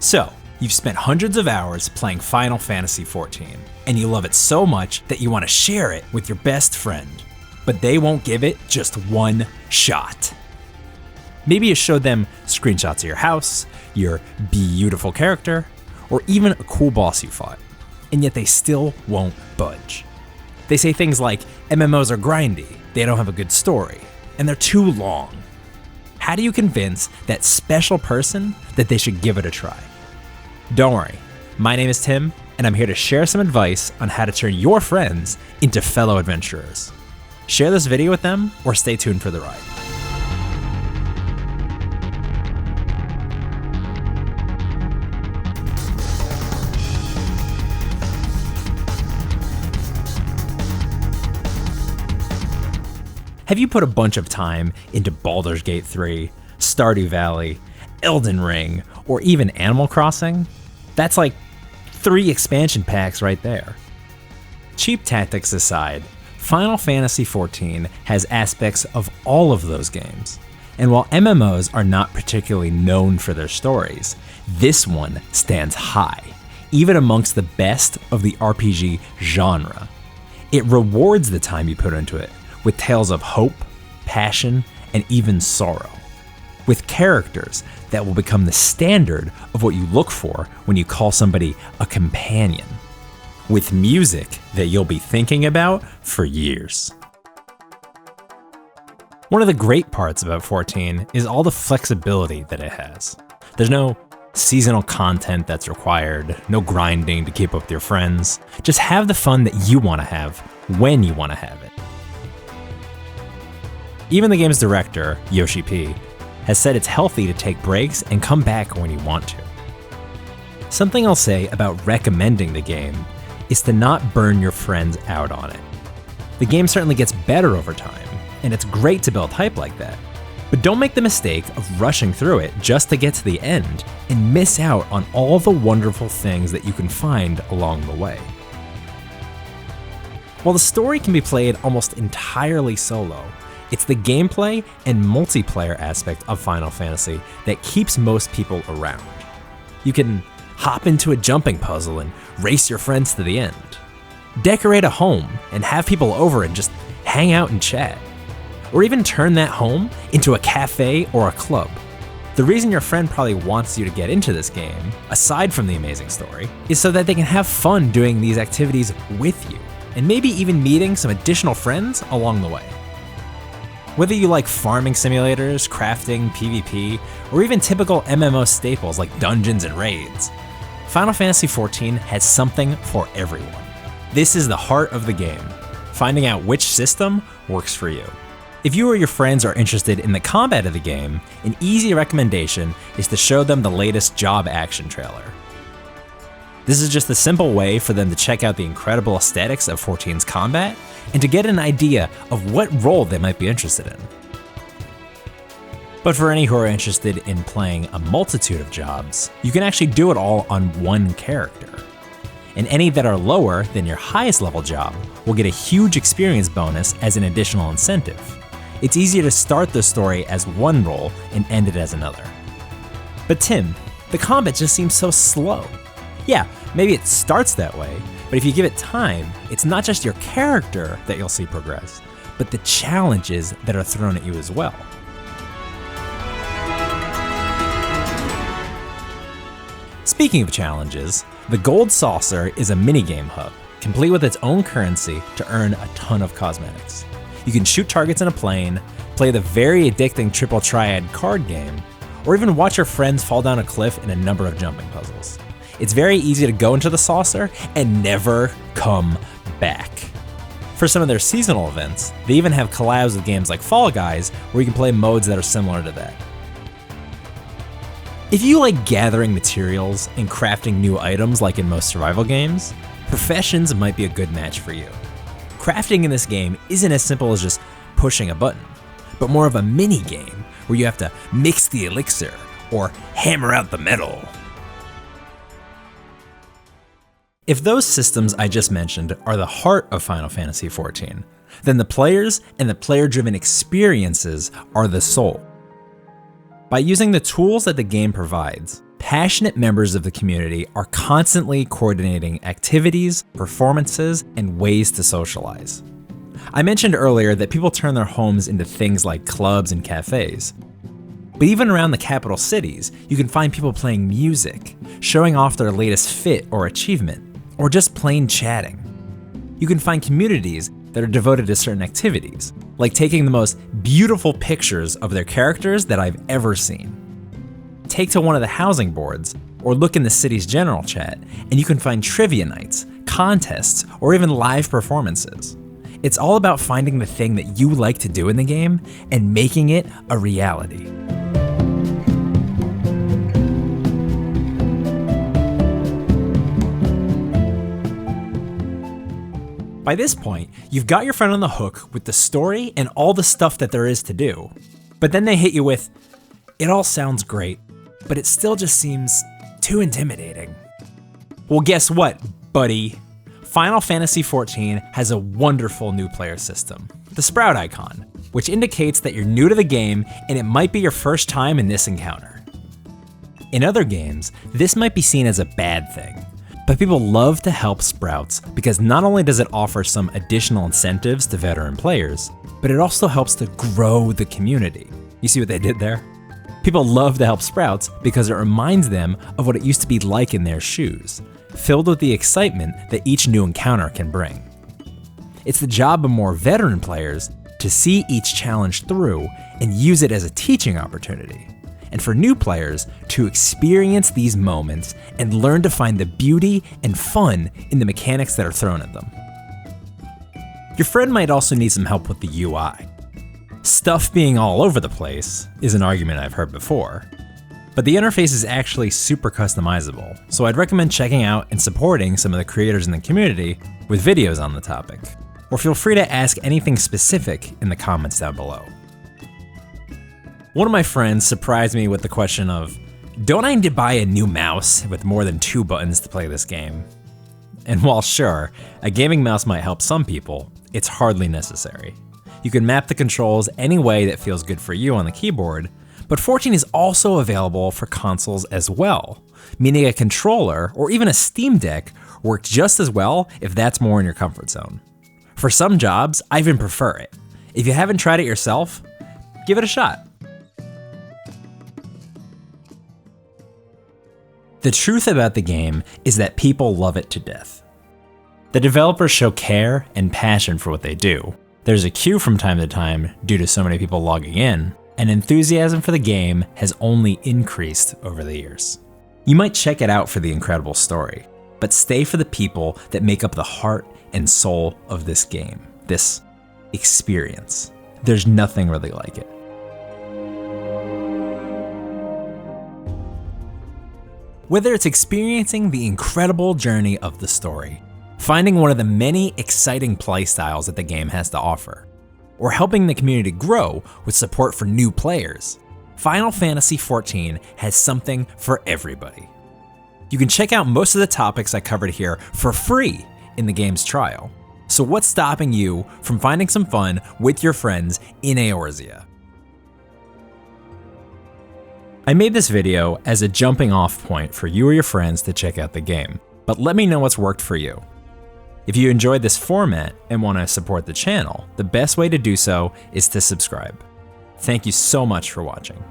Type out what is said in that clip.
So, you've spent hundreds of hours playing Final Fantasy XIV, and you love it so much that you want to share it with your best friend, but they won't give it just one shot. Maybe you showed them screenshots of your house, your beautiful character, or even a cool boss you fought, and yet they still won't budge. They say things like, MMOs are grindy, they don't have a good story, and they're too long. How do you convince that special person that they should give it a try? Don't worry, my name is Tim, and I'm here to share some advice on how to turn your friends into fellow adventurers. Share this video with them, or stay tuned for the ride. Have you put a bunch of time into Baldur's Gate 3, Stardew Valley, Elden Ring, or even Animal Crossing? That's like 3 expansion packs right there. Cheap tactics aside, Final Fantasy XIV has aspects of all of those games. And while MMOs are not particularly known for their stories, this one stands high, even amongst the best of the RPG genre. It rewards the time you put into it, with tales of hope, passion, and even sorrow. With characters that will become the standard of what you look for when you call somebody a companion. With music that you'll be thinking about for years. One of the great parts about 14 is all the flexibility that it has. There's no seasonal content that's required, no grinding to keep up with your friends. Just have the fun that you want to have when you want to have it. Even the game's director, Yoshi P, has said it's healthy to take breaks and come back when you want to. Something I'll say about recommending the game is to not burn your friends out on it. The game certainly gets better over time, and it's great to build hype like that. But don't make the mistake of rushing through it just to get to the end and miss out on all the wonderful things that you can find along the way. While the story can be played almost entirely solo, it's the gameplay and multiplayer aspect of Final Fantasy that keeps most people around. You can hop into a jumping puzzle and race your friends to the end. Decorate a home and have people over and just hang out and chat. Or even turn that home into a cafe or a club. The reason your friend probably wants you to get into this game, aside from the amazing story, is so that they can have fun doing these activities with you, and maybe even meeting some additional friends along the way. Whether you like farming simulators, crafting, PvP, or even typical MMO staples like dungeons and raids, Final Fantasy XIV has something for everyone. This is the heart of the game, finding out which system works for you. If you or your friends are interested in the combat of the game, an easy recommendation is to show them the latest job action trailer. This is just a simple way for them to check out the incredible aesthetics of 14's combat and to get an idea of what role they might be interested in. But for any who are interested in playing a multitude of jobs, you can actually do it all on one character. And any that are lower than your highest level job will get a huge experience bonus as an additional incentive. It's easier to start the story as one role and end it as another. But Tim, the combat just seems so slow. Yeah, maybe it starts that way, but if you give it time, it's not just your character that you'll see progress, but the challenges that are thrown at you as well. Speaking of challenges, the Gold Saucer is a minigame hub, complete with its own currency to earn a ton of cosmetics. You can shoot targets in a plane, play the very addicting Triple Triad card game, or even watch your friends fall down a cliff in a number of jumping puzzles. It's very easy to go into the saucer and never come back. For some of their seasonal events, they even have collabs with games like Fall Guys, where you can play modes that are similar to that. If you like gathering materials and crafting new items like in most survival games, Professions might be a good match for you. Crafting in this game isn't as simple as just pushing a button, but more of a mini game where you have to mix the elixir or hammer out the metal. If those systems I just mentioned are the heart of Final Fantasy XIV, then the players and the player-driven experiences are the soul. By using the tools that the game provides, passionate members of the community are constantly coordinating activities, performances, and ways to socialize. I mentioned earlier that people turn their homes into things like clubs and cafes. But even around the capital cities, you can find people playing music, showing off their latest fit or achievement, or just plain chatting. You can find communities that are devoted to certain activities, like taking the most beautiful pictures of their characters that I've ever seen. Take to one of the housing boards, or look in the city's general chat, and you can find trivia nights, contests, or even live performances. It's all about finding the thing that you like to do in the game and making it a reality. By this point, you've got your friend on the hook with the story and all the stuff that there is to do. But then they hit you with, it all sounds great, but it still just seems too intimidating. Well, guess what, buddy? Final Fantasy XIV has a wonderful new player system, the Sprout icon, which indicates that you're new to the game and it might be your first time in this encounter. In other games, this might be seen as a bad thing, but people love to help Sprouts because not only does it offer some additional incentives to veteran players, but it also helps to grow the community. You see what they did there? People love to help Sprouts because it reminds them of what it used to be like in their shoes, filled with the excitement that each new encounter can bring. It's the job of more veteran players to see each challenge through and use it as a teaching opportunity, and for new players to experience these moments and learn to find the beauty and fun in the mechanics that are thrown at them. Your friend might also need some help with the UI. Stuff being all over the place is an argument I've heard before, but the interface is actually super customizable, so I'd recommend checking out and supporting some of the creators in the community with videos on the topic, or feel free to ask anything specific in the comments down below. One of my friends surprised me with the question of, don't I need to buy a new mouse with more than 2 buttons to play this game? And while sure, a gaming mouse might help some people, it's hardly necessary. You can map the controls any way that feels good for you on the keyboard, but 14 is also available for consoles as well, meaning a controller or even a Steam Deck work just as well if that's more in your comfort zone. For some jobs, I even prefer it. If you haven't tried it yourself, give it a shot. The truth about the game is that people love it to death. The developers show care and passion for what they do. There's a queue from time to time due to so many people logging in, and enthusiasm for the game has only increased over the years. You might check it out for the incredible story, but stay for the people that make up the heart and soul of this game, this experience. There's nothing really like it. Whether it's experiencing the incredible journey of the story, finding one of the many exciting playstyles that the game has to offer, or helping the community grow with support for new players, Final Fantasy XIV has something for everybody. You can check out most of the topics I covered here for free in the game's trial. So what's stopping you from finding some fun with your friends in Eorzea? I made this video as a jumping off point for you or your friends to check out the game, but let me know what's worked for you. If you enjoyed this format and want to support the channel, the best way to do so is to subscribe. Thank you so much for watching.